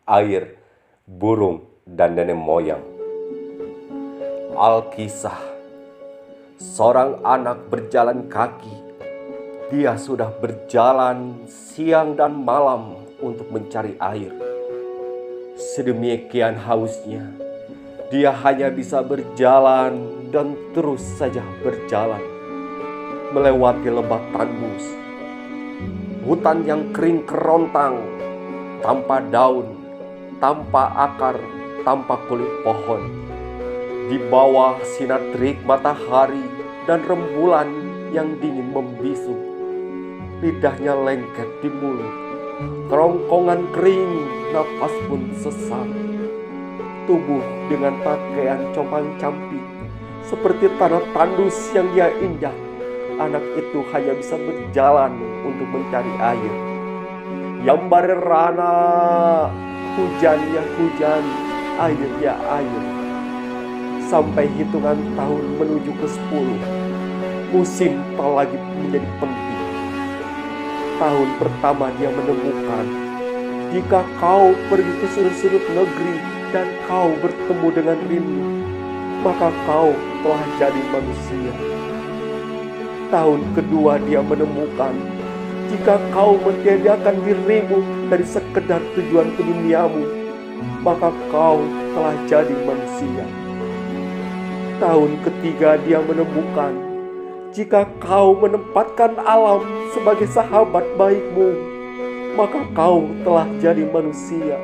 air, burung, dan nenek moyang. Alkisah, seorang anak berjalan kaki. Dia sudah berjalan siang dan malam untuk mencari air. Sedemikian hausnya, dia hanya bisa berjalan dan terus saja berjalan, melewati lembah tandus, hutan yang kering kerontang, tanpa daun, tanpa akar, tanpa kulit pohon. Di bawah sinar terik matahari dan rembulan yang dingin membisu, lidahnya lengket di mulut, kerongkongan kering, napas pun sesak. Tubuh dengan pakaian compang-camping seperti tanah tandus yang dia injak, anak itu hanya bisa berjalan untuk mencari air. Yambare rana, hujan ya hujan, air ya air. Sampai hitungan tahun menuju ke 10, musim tak lagi menjadi penting. Tahun pertama dia menemukan, jika kau pergi ke sudut-sudut negeri dan kau bertemu dengan rindu, maka kau telah jadi manusia. Tahun kedua dia menemukan, jika kau mentiadakan dirimu dari sekedar tujuan ke duniamu, maka kau telah jadi manusia. Tahun ketiga dia menemukan, jika kau menempatkan alam sebagai sahabat baikmu, maka kau telah jadi manusia.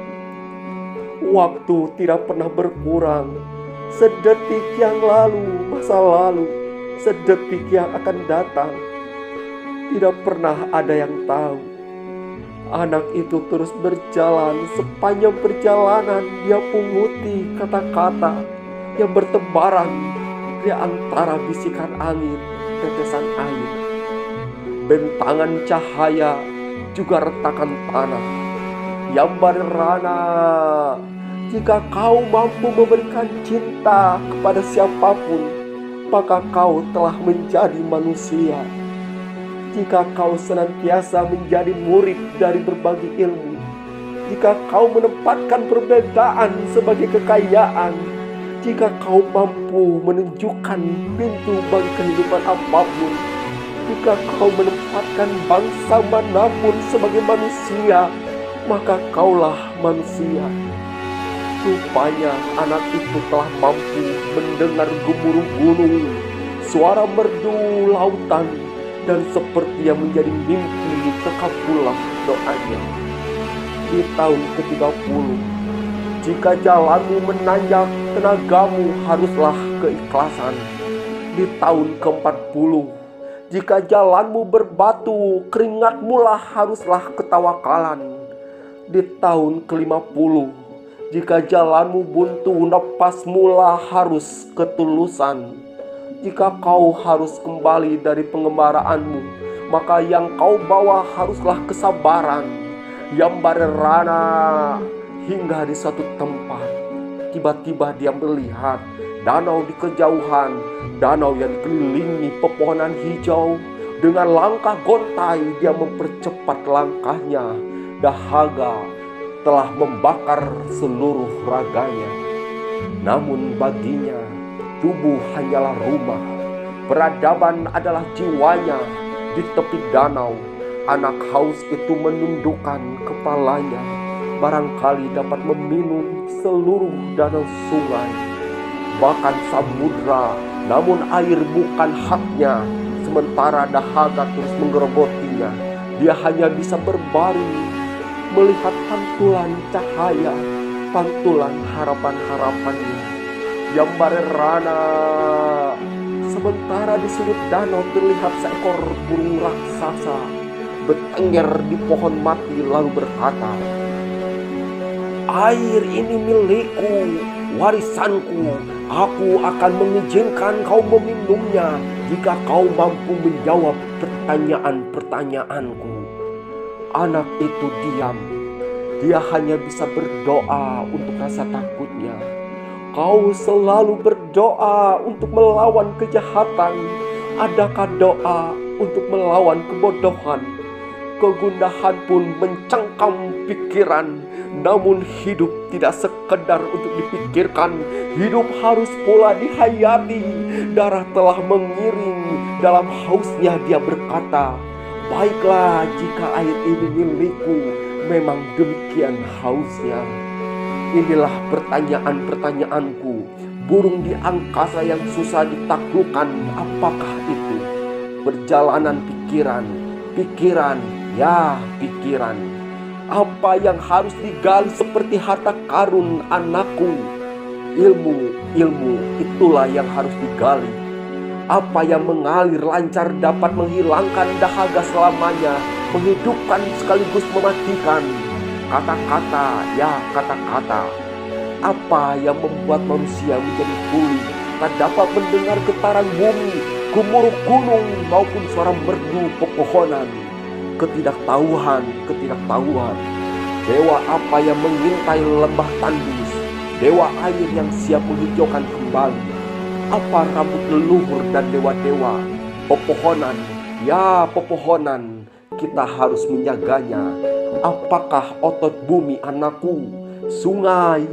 Waktu tidak pernah berkurang. Sedetik yang lalu, masa lalu, sedetik yang akan datang, tidak pernah ada yang tahu. Anak itu terus berjalan. Sepanjang perjalanan dia punguti kata-kata yang bertebaran di antara bisikan angin, tetesan air, bentangan cahaya, juga retakan tanah. Yambare rana, jika kau mampu memberikan cinta kepada siapapun, maka kau telah menjadi manusia. Jika kau senantiasa menjadi murid dari berbagai ilmu, jika kau menempatkan perbedaan sebagai kekayaan, jika kau mampu menunjukkan pintu bagi kehidupan apapun, jika kau menempatkan bangsa manapun sebagai manusia, maka kaulah manusia. Rupanya anak itu telah mampu mendengar gemuruh gunung, suara merdu lautan, dan seperti yang menjadi mimpi terkabullah doanya. Di tahun ke-30, jika jalanmu menanjak, tenagamu haruslah keikhlasan. Di tahun ke-40, jika jalanmu berbatu, keringatmu lah haruslah ketawakalan. Di tahun ke-50, jika jalanmu buntu, napasmu lah harus ketulusan. Jika kau harus kembali dari pengembaraanmu, maka yang kau bawa haruslah kesabaran. Yambare rana, hingga di suatu tempat, tiba-tiba dia melihat danau di kejauhan, danau yang dikelilingi pepohonan hijau. Dengan langkah gontai dia mempercepat langkahnya. Dahaga telah membakar seluruh raganya. Namun baginya, tubuh hanyalah rumah, peradaban adalah jiwanya. Di tepi danau, anak haus itu menundukkan kepalanya, barangkali dapat meminum seluruh danau sungai, bahkan samudra, namun air bukan haknya. Sementara dahaga terus menggerogotinya, dia hanya bisa berbaring, melihat pantulan cahaya, pantulan harapan-harapannya. Yambare rana, sementara di sudut danau terlihat seekor burung raksasa bertengger di pohon mati lalu berkata, "Air ini milikku, warisanku. Aku akan mengizinkan kau meminumnya jika kau mampu menjawab pertanyaan-pertanyaanku." Anak itu diam. Dia hanya bisa berdoa untuk rasa takutnya. Kau selalu berdoa untuk melawan kejahatan. Adakah doa untuk melawan kebodohan? kegundahan pun mencengkam pikiran. Namun hidup tidak sekedar untuk dipikirkan, hidup harus pula dihayati. Darah telah mengiring, dalam hausnya dia berkata, baiklah jika air ini milikku, memang demikian hausnya. Inilah pertanyaan-pertanyaanku. Burung di angkasa yang susah ditaklukkan, apakah itu? Perjalanan pikiran, pikiran. Apa yang harus digali seperti harta karun, anakku? Ilmu, itulah yang harus digali. Apa yang mengalir lancar dapat menghilangkan dahaga selamanya, menghidupkan sekaligus mematikan. Kata-kata. Apa yang membuat manusia menjadi tuli, tak dapat mendengar getaran bumi, gemuruh gunung maupun suara merdu pepohonan? Ketidaktahuan. Dewa apa yang mengintai lembah tandus? Dewa air yang siap menghijaukan kembali? Apa rambut leluhur dan dewa-dewa? Pepohonan, kita harus menjaganya. Apakah otot bumi, anakku? Sungai,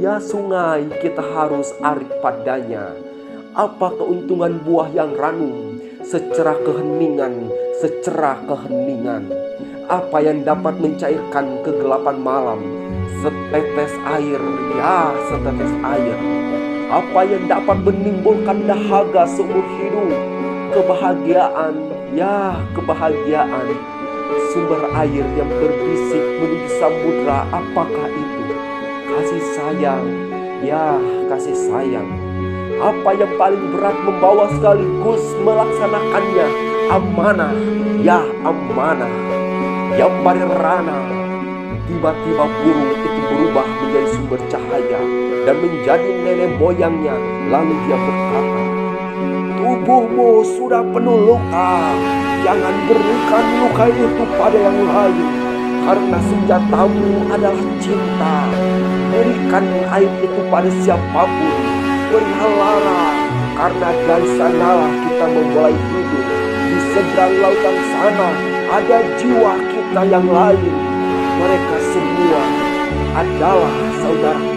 kita harus arif padanya. Apa keuntungan buah yang ranum, secerah keheningan? Apa yang dapat mencairkan kegelapan malam? Setetes air. Apa yang dapat menimbulkan dahaga seumur hidup? Kebahagiaan. Sumber air yang berbisik menuju samudra, apakah itu? Kasih sayang. Apa yang paling berat membawa sekaligus melaksanakannya? Amanah. Yang Barirana. Tiba-tiba burung itu berubah menjadi sumber cahaya dan menjadi nenek moyangnya. Lalu dia berkata, tubuhmu sudah penuh luka. Jangan berikan luka itu pada yang lain, karena senjatamu adalah cinta. Berikan air itu pada siapapun. Berhalara, karena dari sanalah kita memulai hidup. Di seberang lautan sana ada jiwa kita yang lain. Mereka semua adalah saudara